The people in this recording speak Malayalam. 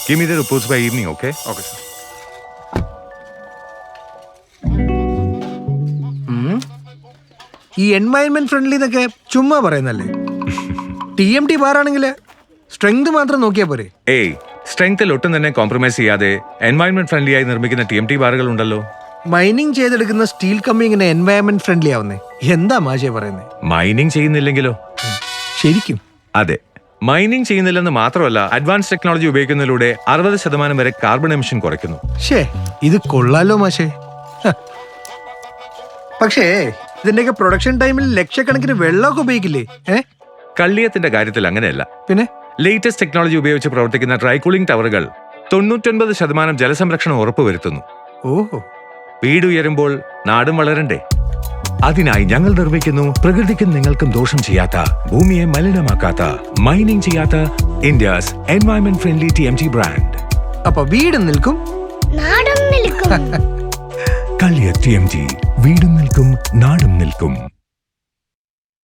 Give me the reports by evening, okay? Okay, sir. ഈ എൻവയൺമെന്റ് ഫ്രണ്ട്ലി എന്നൊക്കെ ചുമ്മാ പറയുന്നല്ലേ? TMT ബാറാണെങ്കിൽ സ്ട്രെങ്ത് മാത്രം നോക്കിയാ പോരെ? ഏയ്, സ്ട്രെങ്ത്തിൽ ഒട്ടും തന്നെ കോംപ്രമൈസ് ചെയ്യാതെ എൻവയൺമെന്റ് ഫ്രണ്ട്ലി ആയി നിർമ്മിക്കുന്ന TMT ബാറുകൾ ഉണ്ടല്ലോ. മൈനിങ് ചെയ്തെടുക്കുന്ന സ്റ്റീൽ കമ്പി ഇങ്ങനെ എൻവയൺമെന്റ് ഫ്രണ്ട്ലി ആവുന്നേ? എന്താ മാഷേ പറയുന്നേ? മൈനിങ് ചെയ്യുന്നില്ലെങ്കിലോ? ശരിക്കും അതെ, മൈനിങ് ചെയ്യുന്നില്ലെന്ന് മാത്രമല്ല, അഡ്വാൻസ് ടെക്നോളജി ഉപയോഗിക്കുന്നതിലൂടെ 60% വരെ കാർബൺ എമിഷൻ കുറയ്ക്കുന്നു. ഷേ, ഇത് കൊള്ളാലോ മാഷേ. ഹ. പക്ഷേ ഇതിന്റെയൊക്കെ പ്രൊഡക്ഷൻ ടൈമിൽ ലക്ഷക്കണക്കിന് വെള്ളമൊക്കെ ഉപയോഗിക്കില്ലേ? കള്ളിയത്തിന്റെ കാര്യത്തിൽ അങ്ങനെയല്ല. പിന്നെ ലേറ്റസ്റ്റ് ടെക്നോളജി ഉപയോഗിച്ച് പ്രവർത്തിക്കുന്ന ഡ്രൈകൂളിംഗ് ടവറുകൾ 99% ജലസംരക്ഷണം ഉറപ്പുവരുത്തുന്നു. ഓഹോ, വീട് ഉയരുമ്പോൾ നാടും വളരണ്ടേ? അതിനായി ഞങ്ങൾ നിർമ്മിക്കുന്നു പ്രകൃതിക്കും നിങ്ങൾക്കും ദോഷം ചെയ്യാത്ത, ഭൂമിയെ മലിനമാക്കാത്ത, മൈനിങ് ചെയ്യാത്ത India's environment friendly TMT brand. അപ്പൊ വീടും നിൽക്കും, നാടും നിൽക്കും. കള്ളിയ TMT, വീടും നിൽക്കും, നാടും നിൽക്കും.